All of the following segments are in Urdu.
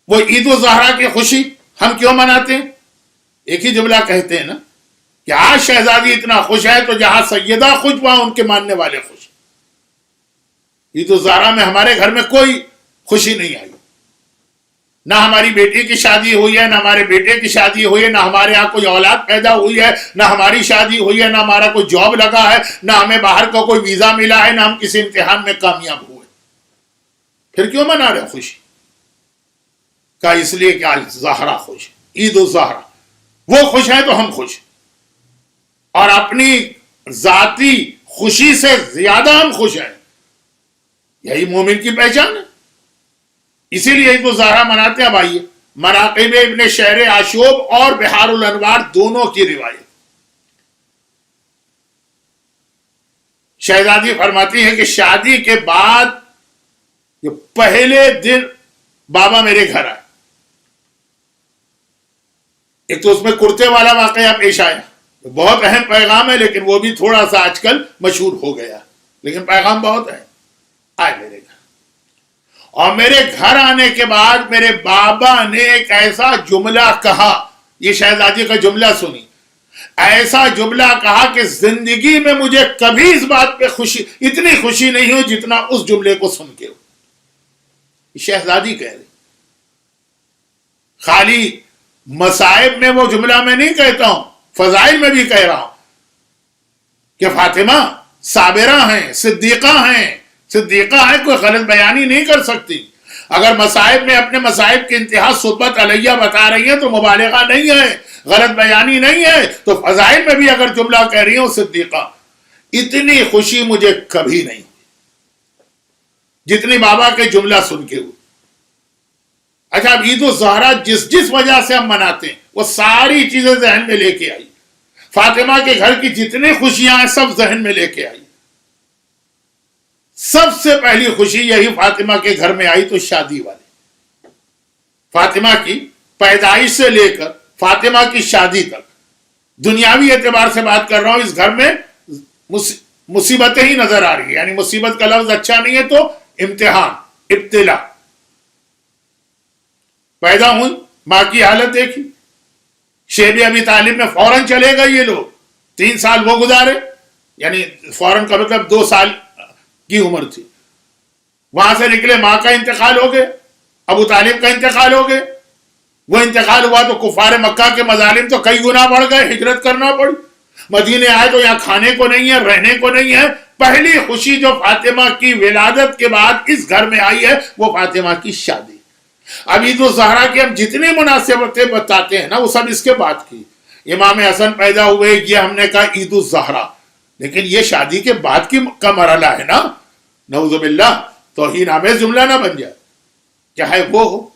وہ عید الزہرا کی خوشی ہم کیوں مناتے ہیں؟ ایک ہی جملہ کہتے ہیں نا کہ آج شہزادی اتنا خوش ہے تو جہاں سیدہ خوش وہاں ان کے ماننے والے خوش. عید الزہرا میں ہمارے گھر میں کوئی خوشی نہیں آئی. نہ ہماری بیٹی کی شادی ہوئی ہے، نہ ہمارے بیٹے کی شادی ہوئی ہے، نہ ہمارے یہاں کوئی اولاد پیدا ہوئی ہے، نہ ہماری شادی ہوئی ہے، نہ ہمارا کوئی جاب لگا ہے، نہ ہمیں باہر کا کوئی ویزا ملا ہے، نہ ہم کسی امتحان میں کامیاب ہوئے. پھر کیوں منا رہے خوشی؟ کہا اس لیے کہ آج زہرا خوش، عید الزہرا. وہ خوش ہیں تو ہم خوش، اور اپنی ذاتی خوشی سے زیادہ ہم خوش ہیں. یہی مومن کی پہچان ہے. اسی لیے عید الزہرا مناتے ہیں. بھائی مناقب ابن شہر آشوب اور بحار الانوار دونوں کی روایت. شہزادی فرماتی ہے کہ شادی کے بعد یہ پہلے دن بابا میرے گھر آئے. ایک تو اس میں کرتے والا واقعہ پیش آیا، بہت اہم پیغام ہے، لیکن وہ بھی تھوڑا سا آج کل مشہور ہو گیا، لیکن پیغام بہت ہے. آئے میرے گھر، اور میرے گھر آنے کے بعد میرے بابا نے ایک ایسا جملہ کہا. یہ شہزادی کا جملہ سنی. ایسا جملہ کہا کہ زندگی میں مجھے کبھی اس بات پہ خوشی، اتنی خوشی نہیں ہو جتنا اس جملے کو سن کے ہو. شہزادی کہہ رہی. خالی مصائب میں وہ جملہ میں نہیں کہتا ہوں، فضائل میں بھی کہہ رہا ہوں کہ فاطمہ صابرہ ہیں، صدیقہ ہیں. صدیقہ ہے، کوئی غلط بیانی نہیں کر سکتی. اگر مصائب میں اپنے مصائب کی انتہا صحبت علیہ بتا رہی ہیں تو مبالغہ نہیں ہے، غلط بیانی نہیں ہے. تو فضائل میں بھی اگر جملہ کہہ رہی ہوں صدیقہ. اتنی خوشی مجھے کبھی نہیں جتنی بابا کے جملہ سن کے ہوئی. اچھا، اب عید الزہرا جس وجہ سے ہم مناتے ہیں وہ ساری چیزیں ذہن میں لے کے آئی. فاطمہ کے گھر کی جتنی خوشیاں ہیں سب ذہن میں لے کے آئی. سب سے پہلی خوشی یہی فاطمہ کے گھر میں آئی تو شادی والی. فاطمہ کی پیدائش سے لے کر فاطمہ کی شادی تک، دنیاوی اعتبار سے بات کر رہا ہوں، اس گھر میں مصیبتیں ہی نظر آ رہی ہیں. یعنی مصیبت کا لفظ اچھا نہیں ہے تو امتحان، ابتلا. پیدا ہوئی، ماں کی حالت دیکھی. شیب ابی طالب میں فوراً چلے گئے یہ لوگ. 3 سال وہ گزارے، یعنی فوراً کا مطلب 2 سال کی عمر تھی. وہاں سے نکلے، ماں کا انتقال ہو گئے، ابو طالب کا انتقال ہو گئے. وہ انتقال ہوا تو کفار مکہ کے مظالم تو کئی گنا بڑھ گئے، ہجرت کرنا پڑی. مدینے آئے تو یہاں کھانے کو نہیں ہے، رہنے کو نہیں ہے. پہلی خوشی جو فاطمہ کی ولادت کے بعد اس گھر میں آئی ہے وہ فاطمہ کی شادی. اب عید الزہرا کی ہم جتنی مناسبتیں بتاتے ہیں نا وہ سب اس کے بعد کی. امام حسن پیدا ہوئے، یہ ہم نے کہا عید الزہرا، لیکن یہ شادی کے بعد کا مرحلہ ہے نا. نعوذ باللہ توہین آمیز جملہ نہ بن جائے. چاہے وہ ہو،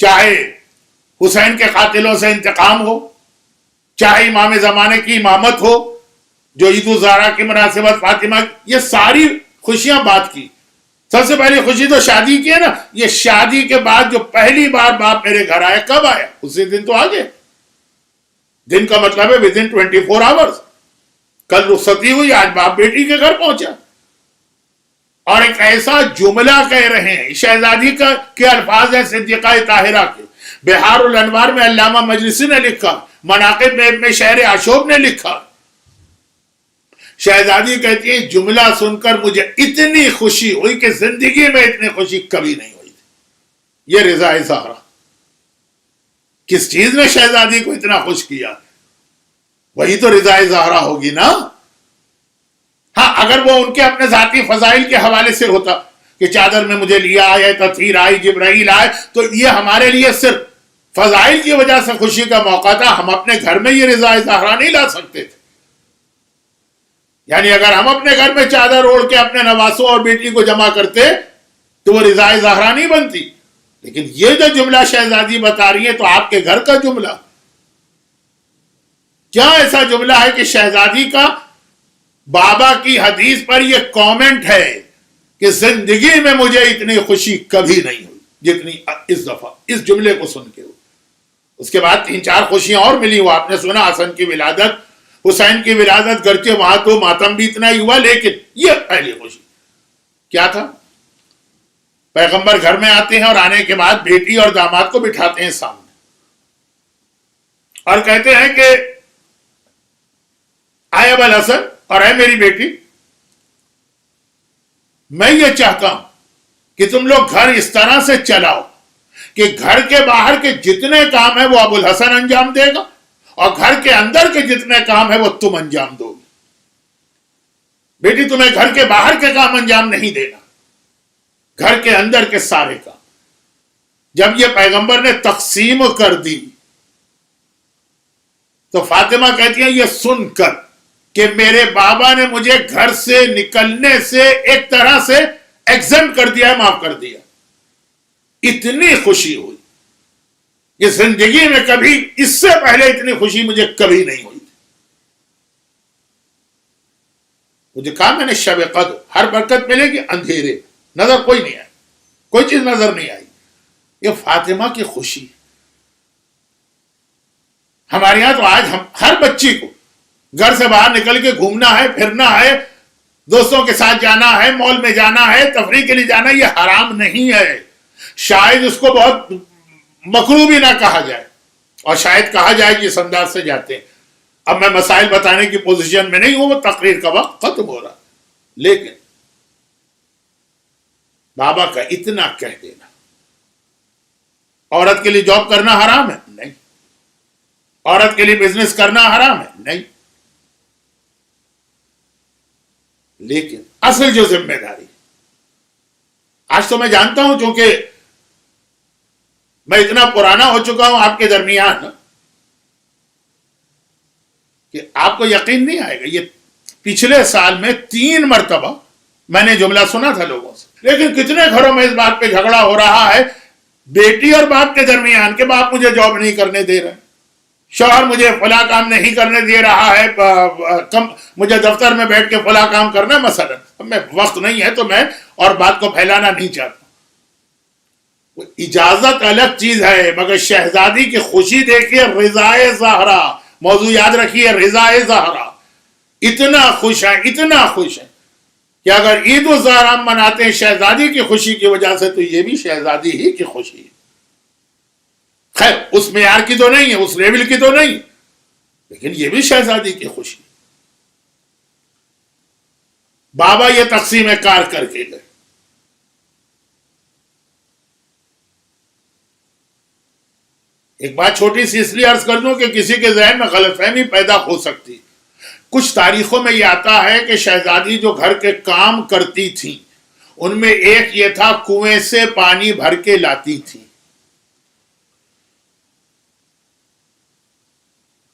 چاہے حسین کے قاتلوں سے انتقام ہو، چاہے امام زمانے کی امامت ہو، جو عید الزہرا کی مناسبت فاطمہ، یہ ساری خوشیاں بات کی. سب سے پہلی خوشی تو شادی کی ہے نا. یہ شادی کے بعد جو پہلی بار باپ میرے گھر آیا، کب آیا؟ اسی دن تو آگے. دن کا مطلب ہے within 24 hours. کل رخصتی ہوئی، آج باپ بیٹی کے گھر پہنچا. اور ایک ایسا جملہ کہہ رہے ہیں، شہزادی کے الفاظ ہیں صدیقہ طاہرہ کے. بحار الانوار میں علامہ مجلسی نے لکھا، مناقب میں ابن شہر آشوب نے لکھا. شہزادی کہتی ہے جملہ سن کر مجھے اتنی خوشی ہوئی کہ زندگی میں اتنی خوشی کبھی نہیں ہوئی تھی. یہ رضا زہرا. کس چیز نے شہزادی کو اتنا خوش کیا؟ وہی تو رضا زہرا ہوگی نا. ہاں، اگر وہ ان کے اپنے ذاتی فضائل کے حوالے سے ہوتا کہ چادر میں مجھے لیا آئے، تطہیر آئی، جبرائیل آئے، تو یہ ہمارے لیے صرف فضائل کی وجہ سے خوشی کا موقع تھا. ہم اپنے گھر میں یہ رضا زہرا نہیں لا سکتے تھے. یعنی اگر ہم اپنے گھر میں چادر اوڑھ کے اپنے نواسوں اور بیٹی کو جمع کرتے تو وہ رضا زہرا نہیں بنتی. لیکن یہ جو جملہ شہزادی بتا رہی ہے تو آپ کے گھر کا جملہ کیا ایسا جملہ ہے کہ شہزادی کا بابا کی حدیث پر یہ کامنٹ ہے کہ زندگی میں مجھے اتنی خوشی کبھی نہیں ہوئی جتنی اس دفعہ اس جملے کو سن کے ہوئی. اس کے بعد 3-4 خوشیاں اور ملی. وہ آپ نے سنا حسن کی ولادت، حسین کی ولادت، گرچہ وہاں تو ماتم بھی اتنا ہی ہوا، لیکن یہ پہلی خوشی کیا تھا؟ پیغمبر گھر میں آتے ہیں اور آنے کے بعد بیٹی اور داماد کو بٹھاتے ہیں سامنے اور کہتے ہیں کہ آئے ابو الحسن اور اے میری بیٹی، میں یہ چاہتا ہوں کہ تم لوگ گھر اس طرح سے چلاؤ کہ گھر کے باہر کے جتنے کام ہیں وہ ابو الحسن انجام دے گا اور گھر کے اندر کے جتنے کام ہیں وہ تم انجام دو گے۔ بیٹی تمہیں گھر کے باہر کے کام انجام نہیں دینا، گھر کے اندر کے سارے کام۔ جب یہ پیغمبر نے تقسیم کر دی تو فاطمہ کہتی ہیں یہ سن کر کہ میرے بابا نے مجھے گھر سے نکلنے سے ایک طرح سے ایگزمپٹ کر دیا ہے، معاف کر دیا، اتنی خوشی ہوئی کہ زندگی میں کبھی اس سے پہلے اتنی خوشی مجھے کبھی نہیں ہوئی۔ مجھے کہا میں نے شب قدر ہر برکت ملے گی، اندھیرے نظر کوئی نہیں آئی، کوئی چیز نظر نہیں آئی۔ یہ فاطمہ کی خوشی۔ ہمارے یہاں تو آج ہم ہر بچی کو گھر سے باہر نکل کے گھومنا ہے، پھرنا ہے، دوستوں کے ساتھ جانا ہے، مال میں جانا ہے، تفریح کے لیے جانا ہے، یہ حرام نہیں ہے۔ شاید اس کو بہت مکروہ بھی نہ کہا جائے اور شاید کہا جائے کہ اس انداز سے جاتے ہیں۔ اب میں مسائل بتانے کی پوزیشن میں نہیں ہوں، وہ تقریر کا وقت ختم ہو رہا، لیکن بابا کا اتنا کہہ دینا عورت کے لیے جاب کرنا حرام ہے؟ نہیں۔ عورت کے لیے بزنس کرنا حرام ہے؟ نہیں۔ لیکن اصل جو ذمہ داری، آج تو میں جانتا ہوں چونکہ میں اتنا پرانا ہو چکا ہوں آپ کے درمیان کہ آپ کو یقین نہیں آئے گا، یہ پچھلے سال میں 3 مرتبہ میں نے جملہ سنا تھا لوگوں سے، لیکن کتنے گھروں میں اس بات پہ جھگڑا ہو رہا ہے بیٹی اور باپ کے درمیان کہ باپ مجھے جاب نہیں کرنے دے رہے، شوہر مجھے فلاں کام نہیں کرنے دے رہا ہے، مجھے دفتر میں بیٹھ کے فلاں کام کرنا ہے مثلا، میں وقت نہیں ہے تو میں اور بات کو پھیلانا نہیں چاہتا۔ اجازت الگ چیز ہے، مگر شہزادی کی خوشی دیکھیے، رضائے زہرا، موضوع یاد رکھیے، رضائے زہرا، اتنا خوش ہے، اتنا خوش ہے کہ اگر عید الزہرا ہم مناتے ہیں شہزادی کی خوشی کی وجہ سے تو یہ بھی شہزادی ہی کی خوشی ہے۔ خیر اس معیار کی تو نہیں ہے، اس لیول کی تو نہیں، لیکن یہ بھی شہزادی کی خوشی۔ بابا یہ تقسیم کار کر کے گئے۔ ایک بات چھوٹی سی اس لیے عرض کر دوں کہ کسی کے ذہن میں غلط فہمی پیدا ہو سکتی۔ کچھ تاریخوں میں یہ آتا ہے کہ شہزادی جو گھر کے کام کرتی تھی ان میں ایک یہ تھا کنویں سے پانی بھر کے لاتی تھی۔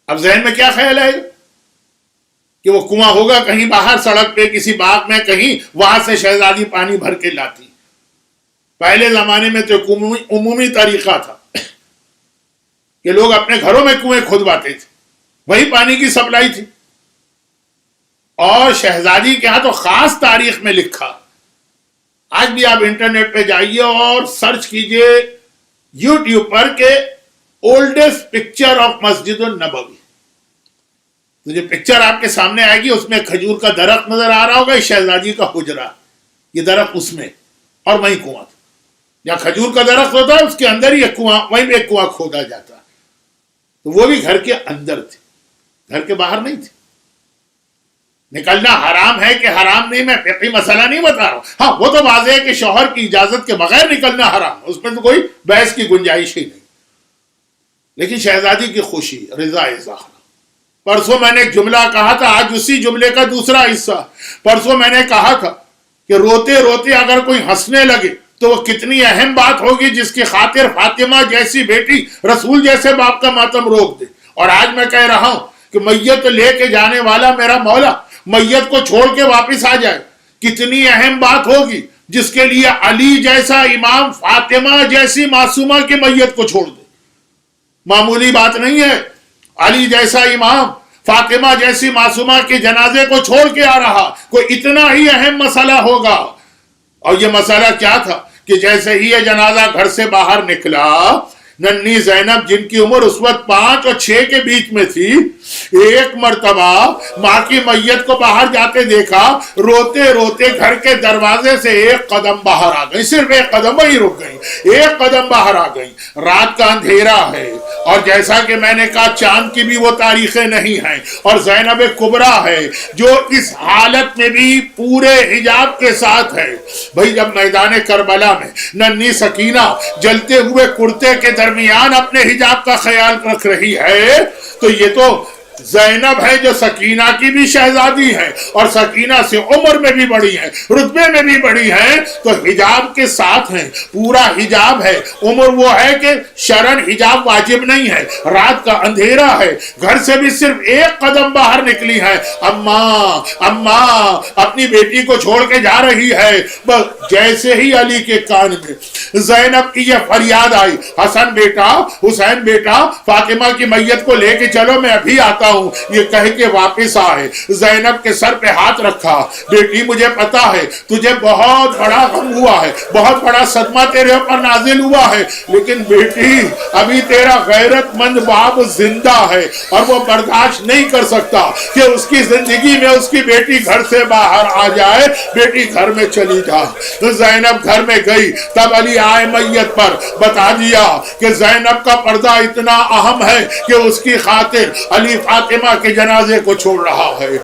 اب ذہن میں کیا خیال ہے کہ وہ کنواں ہوگا کہیں باہر سڑک پہ کسی باغ میں کہیں، وہاں سے شہزادی پانی بھر کے لاتی۔ پہلے زمانے میں تو عمومی طریقہ تھا کہ لوگ اپنے گھروں میں کنویں کھودواتے تھے، وہی پانی کی سپلائی تھی۔ اور شہزادی کے ہاں تو خاص تاریخ میں لکھا، آج بھی آپ انٹرنیٹ پہ جائیے اور سرچ کیجئے یوٹیوب پر کہ اولڈسٹ پکچر آف مسجد النبوی، تو جو پکچر آپ کے سامنے آئے گی اس میں کھجور کا درخت نظر آ رہا ہوگا، شہزادی کا حجرہ، یہ درخت اس میں، اور وہیں کنواں تھا۔ جہاں کھجور کا درخت ہوتا ہے اس کے اندر ہی ایک کنواں، وہیں پہ ایک کنواں کھودا جاتا ہے، تو وہ بھی گھر کے اندر تھی، گھر کے باہر نہیں تھی۔ نکلنا حرام ہے کہ حرام نہیں، میں فقہی مسئلہ نہیں بتا رہا ہوں، ہاں وہ تو واضح ہے کہ شوہر کی اجازت کے بغیر نکلنا حرام ہے، اس میں تو کوئی بحث کی گنجائش ہی نہیں۔ لیکن شہزادی کی خوشی، رضائے زہرا۔ پرسوں میں نے ایک جملہ کہا تھا، آج اسی جملے کا دوسرا حصہ۔ پرسوں میں نے کہا تھا کہ روتے روتے اگر کوئی ہنسنے لگے تو وہ کتنی اہم بات ہوگی جس کی خاطر فاطمہ جیسی بیٹی رسول جیسے باپ کا ماتم روک دے۔ اور آج میں کہہ رہا ہوں کہ میت لے کے جانے والا میرا مولا میت کو چھوڑ کے واپس آ جائے، کتنی اہم بات ہوگی جس کے لیے علی جیسا امام فاطمہ جیسی معصومہ کی میت کو چھوڑ دے۔ معمولی بات نہیں ہے، علی جیسا امام فاطمہ جیسی معصومہ کے جنازے کو چھوڑ کے آ رہا، کوئی اتنا ہی اہم مسئلہ ہوگا۔ اور یہ مسئلہ کیا تھا کہ جیسے ہی یہ جنازہ گھر سے باہر نکلا، ننھی زینب جن کی عمر اس وقت 5 اور 6 کے بیچ میں تھی، ایک مرتبہ ماں کی میت کو باہر جاتے دیکھا، روتے روتے گھر کے دروازے سے ایک قدم باہر آ گئی، صرف ایک قدم ہی رک گئی، ایک قدم باہر آ گئی۔ رات کا اندھیرا ہے، اور جیسا کہ میں نے کہا چاند کی بھی وہ تاریخیں نہیں ہیں، اور زینب کبریٰ ہے جو اس حالت میں بھی پورے حجاب کے ساتھ ہے۔ بھئی جب میدان کربلا میں ننھی سکینہ جلتے ہوئے کرتے کے درمیان اپنے حجاب کا خیال رکھ رہی ہے، تو یہ تو زینب ہے جو سکینہ کی بھی شہزادی ہے، اور سکینہ سے عمر میں بھی بڑی ہے، رتبے میں بھی بڑی ہے، تو حجاب کے ساتھ ہیں، پورا حجاب ہے۔ عمر وہ ہے کہ شرعاً حجاب واجب نہیں ہے، رات کا اندھیرا ہے، گھر سے بھی صرف ایک قدم باہر نکلی ہے، اماں اماں اپنی بیٹی کو چھوڑ کے جا رہی ہے۔ بس جیسے ہی علی کے کان میں زینب کی یہ فریاد آئی، حسن بیٹا، حسین بیٹا، فاطمہ کی میت کو لے کے چلو، میں ابھی آتا ہوں، یہ کہہ کے واپس آئے، زینب کے سر پہ ہاتھ رکھا، بیٹی مجھے پتا ہے تجھے بہت بڑا غم ہوا ہے، بہت بڑا صدمہ تیرے اوپر نازل ہوا ہے، لیکن بیٹی ابھی تیرا غیرت مند باپ زندہ ہے، اور وہ برداشت نہیں کر سکتا کہ اس کی زندگی میں اس کی بیٹی گھر سے باہر آ جائے، بیٹی گھر میں چلی جا۔ تو زینب گھر میں گئی، تب علی آئے میت پر، بتا دیا کہ زینب کا پردہ اتنا اہم ہے کہ اس کی خاطر علی فاطمہ کے جنازے کو چھوڑ رہا ہے۔